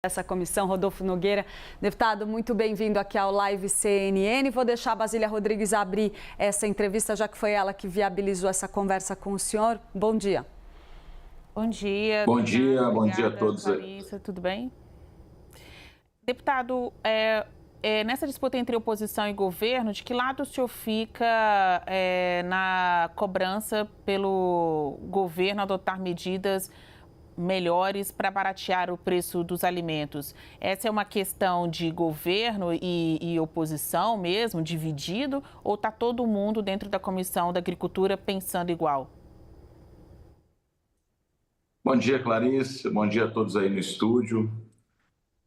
Essa comissão, Rodolfo Nogueira. Deputado, muito bem-vindo aqui ao Live CNN. Vou deixar a Basília Rodrigues abrir essa entrevista, já que foi ela que viabilizou essa conversa com o senhor. Bom dia. Bom dia. Bom dia a todos. Clarissa, tudo bem? Deputado, nessa disputa entre oposição e governo, de que lado o senhor fica na cobrança pelo governo adotar medidas melhores para baratear o preço dos alimentos? Essa é uma questão de governo e oposição mesmo, dividido, ou está todo mundo dentro da Comissão da Agricultura pensando igual? Bom dia, Clarissa. Bom dia a todos aí no estúdio.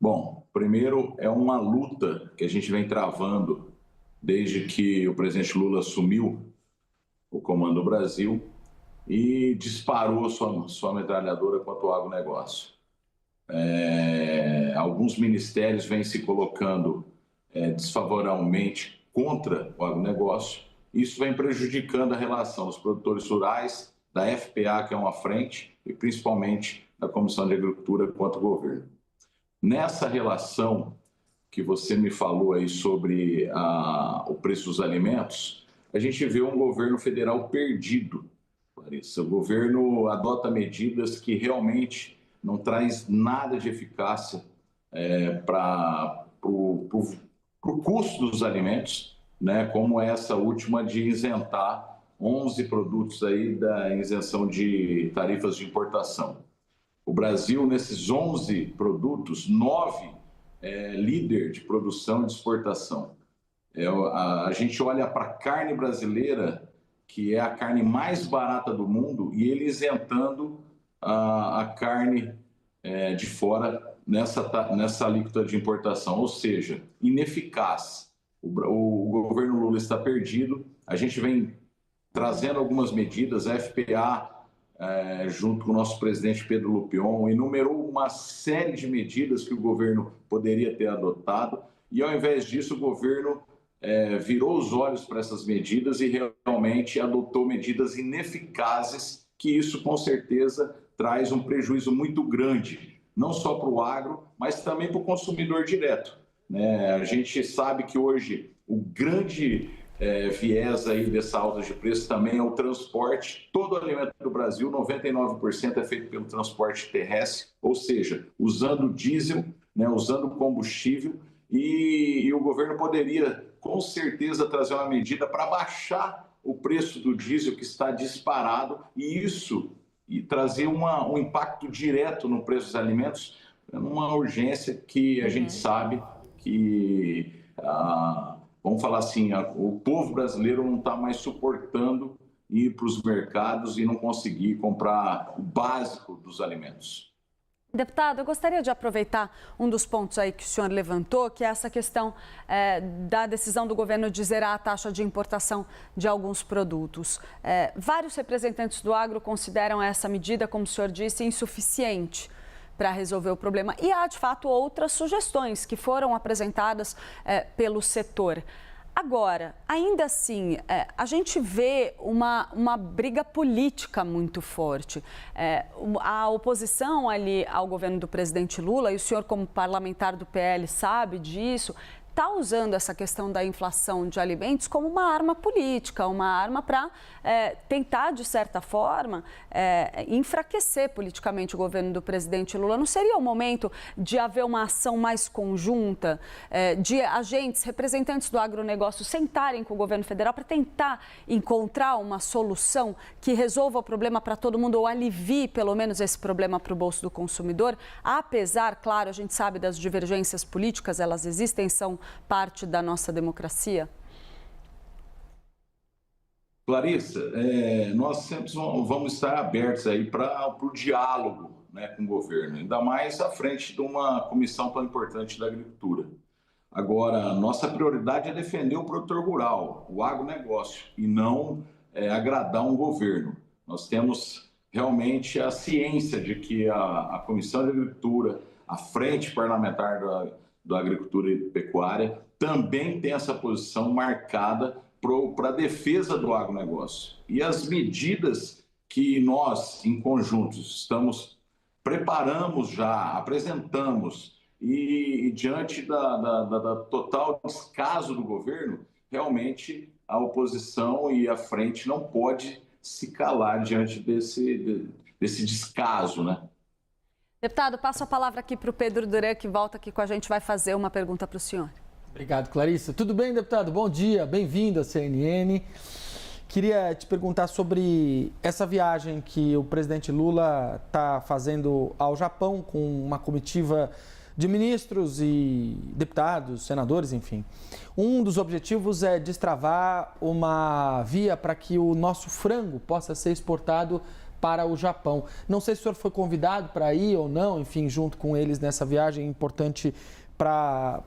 Bom, primeiro é uma luta que a gente vem travando desde que o presidente Lula assumiu o comando do Brasil e disparou sua metralhadora contra o agronegócio. Alguns ministérios vêm se colocando desfavoravelmente contra o agronegócio. Isso vem prejudicando a relação dos produtores rurais, da FPA, que é uma frente, e principalmente da Comissão de Agricultura contra o governo. Nessa relação que você me falou aí sobre o preço dos alimentos, a gente vê um governo federal perdido. O governo adota medidas que realmente não traz nada de eficácia para o custo dos alimentos, né? Como essa última de isentar 11 produtos aí da isenção de tarifas de importação. O Brasil, nesses 11 produtos, 9 é líder de produção e de exportação. A gente olha para a carne brasileira, que é a carne mais barata do mundo, e ele isentando a carne de fora nessa alíquota de importação, ou seja, ineficaz. O governo Lula está perdido, a gente vem trazendo algumas medidas, a FPA, junto com o nosso presidente Pedro Lupion, enumerou uma série de medidas que o governo poderia ter adotado, e ao invés disso o governo virou os olhos para essas medidas e realmente adotou medidas ineficazes, que isso com certeza traz um prejuízo muito grande, não só para o agro, mas também para o consumidor direto, né? A gente sabe que hoje o grande viés aí dessa alta de preço também é o transporte. Todo o alimento do Brasil, 99% é feito pelo transporte terrestre, ou seja, usando diesel, né, usando combustível, e o governo poderia com certeza trazer uma medida para baixar o preço do diesel, que está disparado, e trazer um impacto direto no preço dos alimentos, numa urgência que a gente sabe que, vamos falar assim, o povo brasileiro não está mais suportando ir para os mercados e não conseguir comprar o básico dos alimentos. Deputado, eu gostaria de aproveitar um dos pontos aí que o senhor levantou, que é essa questão da decisão do governo de zerar a taxa de importação de alguns produtos. Vários representantes do agro consideram essa medida, como o senhor disse, insuficiente para resolver o problema. E há, de fato, outras sugestões que foram apresentadas pelo setor. Agora, ainda assim, a gente vê uma briga política muito forte. A oposição ali ao governo do presidente Lula, e o senhor como parlamentar do PL sabe disso, está usando essa questão da inflação de alimentos como uma arma política, uma arma para tentar, de certa forma, enfraquecer politicamente o governo do presidente Lula. Não seria o momento de haver uma ação mais conjunta, de agentes, representantes do agronegócio sentarem com o governo federal para tentar encontrar uma solução que resolva o problema para todo mundo ou alivie, pelo menos, esse problema para o bolso do consumidor? Apesar, claro, a gente sabe das divergências políticas, elas existem, são parte da nossa democracia? Clarissa, nós sempre vamos estar abertos aí para o diálogo, né, com o governo, ainda mais à frente de uma comissão tão importante da agricultura. Agora, nossa prioridade é defender o produtor rural, o agronegócio, e não agradar um governo. Nós temos realmente a ciência de que a Comissão de Agricultura, a Frente Parlamentar da Agricultura e Pecuária, também tem essa posição marcada para a defesa do agronegócio. E as medidas que nós, em conjunto, preparamos já, apresentamos e diante da total descaso do governo, realmente a oposição e a frente não pode se calar diante desse descaso, né? Deputado, passo a palavra aqui para o Pedro Duran, que volta aqui com a gente, vai fazer uma pergunta para o senhor. Obrigado, Clarissa. Tudo bem, deputado? Bom dia, bem-vindo à CNN. Queria te perguntar sobre essa viagem que o presidente Lula está fazendo ao Japão com uma comitiva de ministros e deputados, senadores, enfim. Um dos objetivos é destravar uma via para que o nosso frango possa ser exportado para o Japão. Não sei se o senhor foi convidado para ir ou não, enfim, junto com eles nessa viagem importante para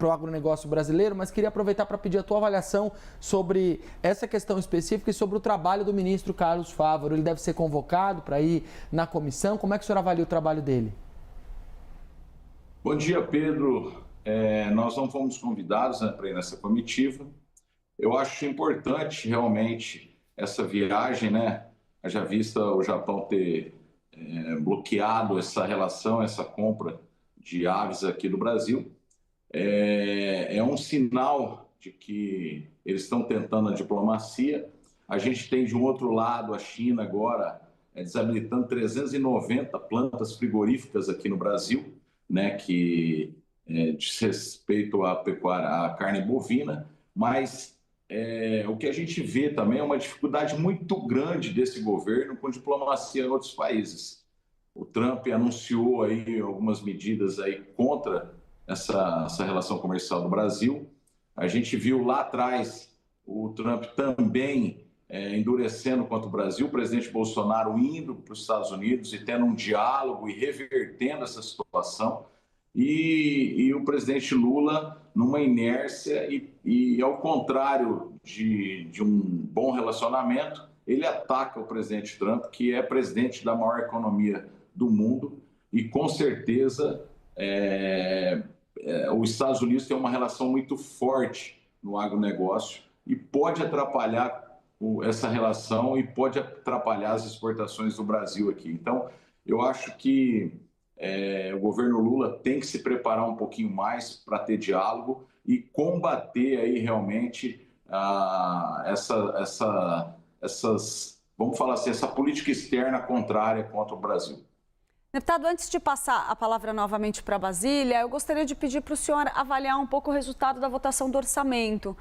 o agronegócio brasileiro, mas queria aproveitar para pedir a tua avaliação sobre essa questão específica e sobre o trabalho do ministro Carlos Fávaro. Ele deve ser convocado para ir na comissão. Como é que o senhor avalia o trabalho dele? Bom dia, Pedro. Nós não fomos convidados, né, para ir nessa comitiva. Eu acho importante realmente essa viagem, né? Haja vista o Japão ter bloqueado essa relação, essa compra de aves aqui do Brasil. É um sinal de que eles estão tentando a diplomacia. A gente tem, de um outro lado, a China agora desabilitando 390 plantas frigoríficas aqui no Brasil, né, que diz respeito à pecuária, à carne bovina, mas o que a gente vê também é uma dificuldade muito grande desse governo com diplomacia em outros países. O Trump anunciou aí algumas medidas aí contra essa relação comercial do Brasil. A gente viu lá atrás o Trump também endurecendo contra o Brasil, o presidente Bolsonaro indo para os Estados Unidos e tendo um diálogo e revertendo essa situação. E o presidente Lula numa inércia e ao contrário de um bom relacionamento, ele ataca o presidente Trump, que é presidente da maior economia do mundo, e com certeza os Estados Unidos têm uma relação muito forte no agronegócio e pode atrapalhar essa relação e pode atrapalhar as exportações do Brasil aqui. Então, eu acho que o governo Lula tem que se preparar um pouquinho mais para ter diálogo e combater aí realmente vamos falar assim, essa política externa contrária contra o Brasil. Deputado, antes de passar a palavra novamente para Brasília, eu gostaria de pedir para o senhor avaliar um pouco o resultado da votação do orçamento,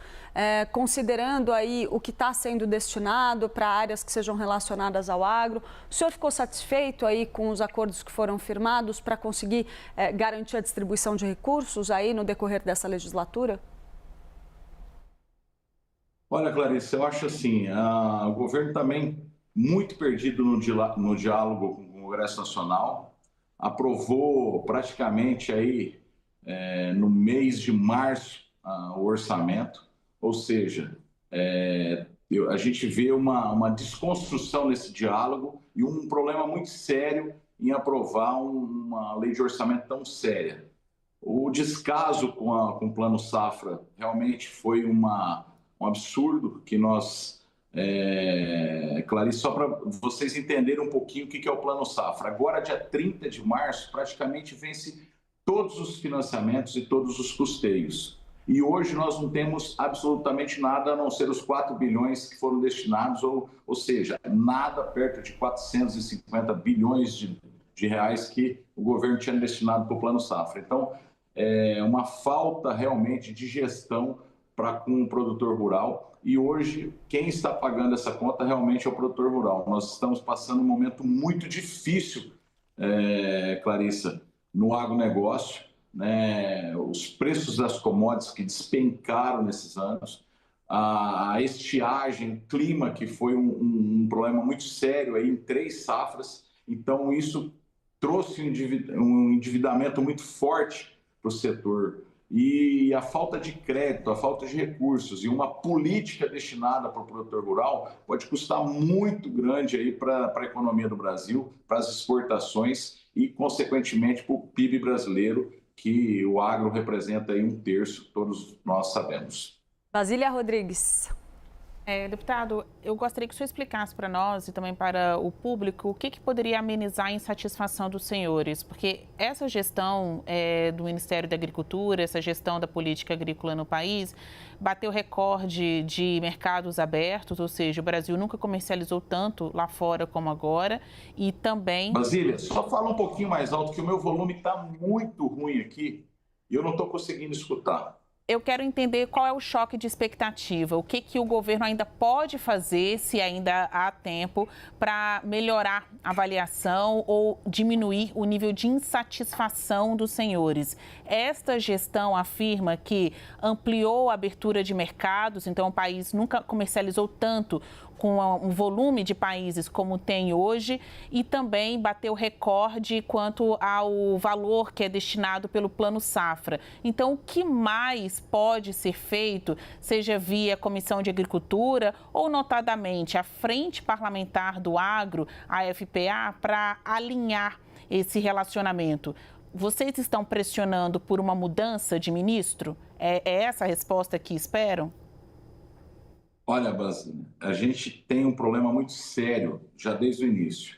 considerando aí o que está sendo destinado para áreas que sejam relacionadas ao agro. O senhor ficou satisfeito aí com os acordos que foram firmados para conseguir garantir a distribuição de recursos aí no decorrer dessa legislatura? Olha, Clarice, eu acho assim, o governo também muito perdido no diálogo com o Congresso Nacional, aprovou praticamente aí no mês de março o orçamento, ou seja, a gente vê uma desconstrução nesse diálogo e um problema muito sério em aprovar uma lei de orçamento tão séria. O descaso com o Plano Safra realmente foi um absurdo que nós... Clarice, só para vocês entenderem um pouquinho o que é o Plano Safra. Agora, dia 30 de março, praticamente vence todos os financiamentos e todos os custeios. E hoje nós não temos absolutamente nada a não ser os 4 bilhões que foram destinados, ou seja, nada perto de 450 bilhões de reais que o governo tinha destinado para o Plano Safra. Então, é uma falta realmente de gestão com o produtor rural. E hoje, quem está pagando essa conta realmente é o produtor rural. Nós estamos passando um momento muito difícil, Clarissa, no agronegócio, né? Os preços das commodities que despencaram nesses anos, a estiagem, clima, que foi um problema muito sério aí em 3 safras. Então, isso trouxe um endividamento muito forte para o setor. E a falta de crédito, a falta de recursos e uma política destinada para o produtor rural pode custar muito grande aí para a economia do Brasil, para as exportações e, consequentemente, para o PIB brasileiro, que o agro representa aí 1/3, todos nós sabemos. Basília Rodrigues. Deputado, eu gostaria que o senhor explicasse para nós e também para o público o que poderia amenizar a insatisfação dos senhores, porque essa gestão do Ministério da Agricultura, essa gestão da política agrícola no país, bateu recorde de mercados abertos, ou seja, o Brasil nunca comercializou tanto lá fora como agora, e também... Basília, só fala um pouquinho mais alto, que o meu volume está muito ruim aqui e eu não estou conseguindo escutar. Eu quero entender qual é o choque de expectativa, o que o governo ainda pode fazer, se ainda há tempo, para melhorar a avaliação ou diminuir o nível de insatisfação dos senhores. Esta gestão afirma que ampliou a abertura de mercados, então o país nunca comercializou tanto com um volume de países como tem hoje, e também bateu recorde quanto ao valor que é destinado pelo Plano Safra. Então, o que mais pode ser feito, seja via Comissão de Agricultura ou, notadamente, a Frente Parlamentar do Agro, a FPA, para alinhar esse relacionamento? Vocês estão pressionando por uma mudança de ministro? É essa a resposta que esperam? Olha, Basília, a gente tem um problema muito sério já desde o início.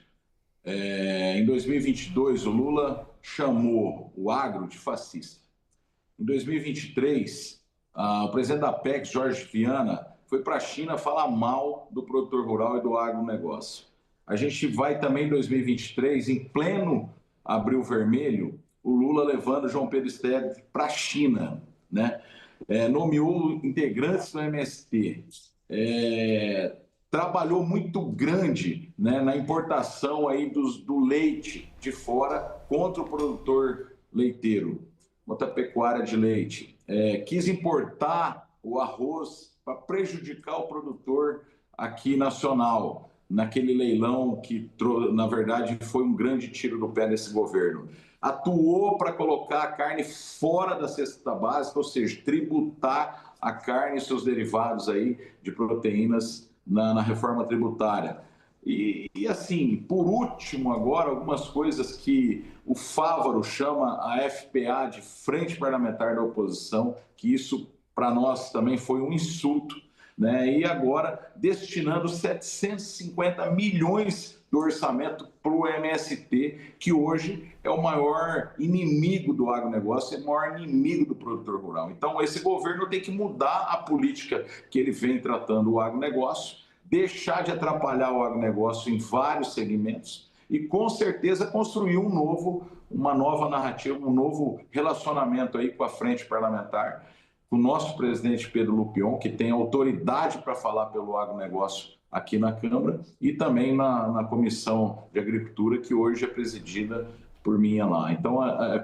Em 2022, o Lula chamou o agro de fascista. Em 2023, o presidente da Apex, Jorge Viana, foi para a China falar mal do produtor rural e do agronegócio. A gente vai também em 2023, em pleno Abril Vermelho, o Lula levando João Pedro Steg para a China, né? Nomeou integrantes do MST. Trabalhou muito grande, né, na importação aí do leite de fora contra o produtor leiteiro, contra a pecuária de leite. Quis importar o arroz para prejudicar o produtor aqui nacional, naquele leilão que, na verdade, foi um grande tiro do pé desse governo. Atuou para colocar a carne fora da cesta básica, ou seja, tributar a carne e seus derivados aí de proteínas na reforma tributária. E assim, por último agora, algumas coisas que o Fávaro chama a FPA de Frente Parlamentar da Oposição, que isso para nós também foi um insulto, né? E agora destinando 750 milhões do orçamento para o MST, que hoje é o maior inimigo do agronegócio, é o maior inimigo do produtor rural. Então, esse governo tem que mudar a política que ele vem tratando o agronegócio, deixar de atrapalhar o agronegócio em vários segmentos e, com certeza, construir uma nova narrativa, um novo relacionamento aí com a frente parlamentar, com o nosso presidente Pedro Lupion, que tem autoridade para falar pelo agronegócio aqui na Câmara, e também na Comissão de Agricultura, que hoje é presidida por mim lá. Então, a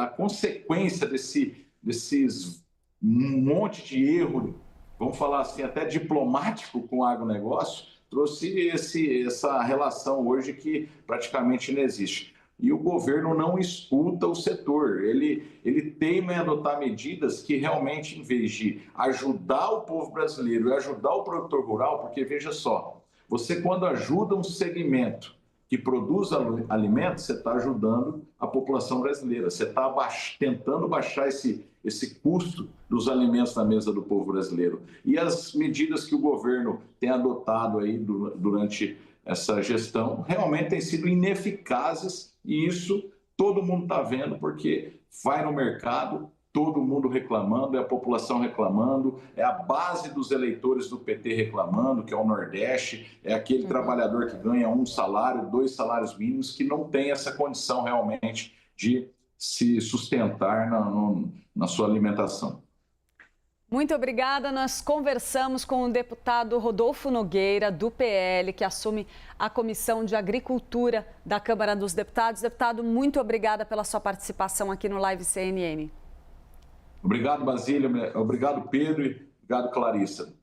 consequência desses monte de erro, vamos falar assim, até diplomático com o agronegócio, trouxe essa relação hoje que praticamente não existe. E o governo não escuta o setor, ele teima em adotar medidas que realmente, em vez de ajudar o povo brasileiro e ajudar o produtor rural, porque veja só, você quando ajuda um segmento que produz alimentos, você está ajudando a população brasileira, você está tentando baixar esse custo dos alimentos na mesa do povo brasileiro. E as medidas que o governo tem adotado aí durante essa gestão realmente têm sido ineficazes, e isso todo mundo está vendo, porque vai no mercado, todo mundo reclamando, é a população reclamando, é a base dos eleitores do PT reclamando, que é o Nordeste, é aquele trabalhador que ganha 1 salário, 2 salários mínimos, que não tem essa condição realmente de se sustentar na sua alimentação. Muito obrigada. Nós conversamos com o deputado Rodolfo Nogueira, do PL, que assume a Comissão de Agricultura da Câmara dos Deputados. Deputado, muito obrigada pela sua participação aqui no Live CNN. Obrigado, Basília. Obrigado, Pedro. E obrigado, Clarissa.